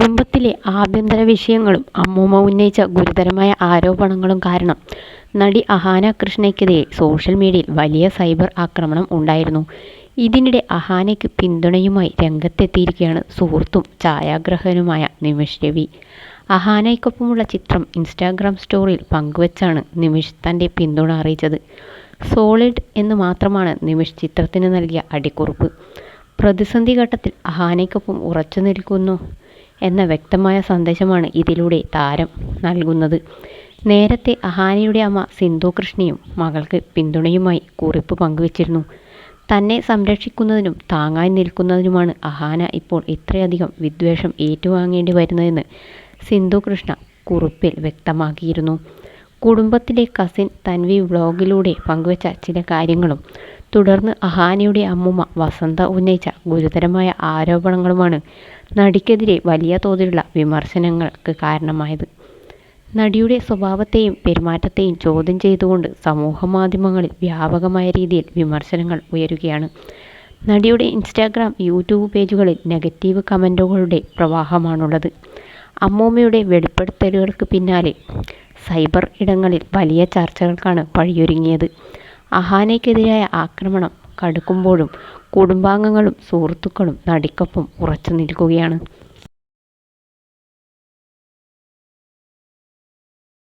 കുടുംബത്തിലെ ആഭ്യന്തര വിഷയങ്ങളും അമ്മൂമ്മ ഉന്നയിച്ച ഗുരുതരമായ ആരോപണങ്ങളും കാരണം നടി അഹാന കൃഷ്ണയ്ക്കെതിരെ സോഷ്യൽ മീഡിയയിൽ വലിയ സൈബർ ആക്രമണം ഉണ്ടായിരുന്നു. ഇതിനിടെ അഹാനയ്ക്ക് പിന്തുണയുമായി രംഗത്തെത്തിയിരിക്കുകയാണ് സുഹൃത്തും ഛായാഗ്രാഹകനുമായ നിമിഷ് രവി. അഹാനയ്ക്കൊപ്പമുള്ള ചിത്രം ഇൻസ്റ്റാഗ്രാം സ്റ്റോറിയിൽ പങ്കുവച്ചാണ് നിമിഷ് തൻ്റെ പിന്തുണ അറിയിച്ചത്. സോളിഡ് എന്ന് മാത്രമാണ് നിമിഷ് ചിത്രത്തിന് നൽകിയ അടിക്കുറിപ്പ്. പ്രതിസന്ധി ഘട്ടത്തിൽ അഹാനയ്ക്കൊപ്പം ഉറച്ചു നിൽക്കുന്നു എന്ന വ്യക്തമായ സന്ദേശമാണ് ഇതിലൂടെ താരം നൽകുന്നത്. നേരത്തെ അഹാനയുടെ അമ്മ സിന്ധു കൃഷ്ണയും മകൾക്ക് പിന്തുണയുമായി കുറിപ്പ് പങ്കുവച്ചിരുന്നു. തന്നെ സംരക്ഷിക്കുന്നതിനും താങ്ങായി നിൽക്കുന്നതിനുമാണ് അഹാന ഇപ്പോൾ ഇത്രയധികം വിദ്വേഷം ഏറ്റുവാങ്ങേണ്ടി വരുന്നതെന്ന് സിന്ധു കൃഷ്ണ കുറിപ്പിൽ വ്യക്തമാക്കിയിരുന്നു. കുടുംബത്തിലെ കസിൻ തൻവി വ്ലോഗിലൂടെ പങ്കുവച്ച ചില കാര്യങ്ങളും തുടർന്ന് അഹാനയുടെ അമ്മൂമ്മ വസന്ത ഉന്നയിച്ച ഗുരുതരമായ ആരോപണങ്ങളുമാണ് നടിക്കെതിരെ വലിയ തോതിലുള്ള വിമർശനങ്ങൾക്ക് കാരണമായത്. നടിയുടെ സ്വഭാവത്തെയും പെരുമാറ്റത്തെയും ചോദ്യം ചെയ്തുകൊണ്ട് സമൂഹമാധ്യമങ്ങളിൽ വ്യാപകമായ രീതിയിൽ വിമർശനങ്ങൾ ഉയരുകയാണ്. നടിയുടെ ഇൻസ്റ്റാഗ്രാം, യൂട്യൂബ് പേജുകളിൽ നെഗറ്റീവ് കമൻറ്റുകളുടെ പ്രവാഹമാണുള്ളത്. അമ്മൂമ്മയുടെ വെളിപ്പെടുത്തലുകൾക്ക് പിന്നാലെ സൈബർ ഇടങ്ങളിൽ വലിയ ചർച്ചകൾക്കാണ് വഴിയൊരുങ്ങിയത്. അഹാനയ്ക്കെതിരായ ആക്രമണം കടുക്കുമ്പോഴും കുടുംബാംഗങ്ങളും സുഹൃത്തുക്കളും നടിക്കൊപ്പം ഉറച്ചു നിൽക്കുകയാണ്.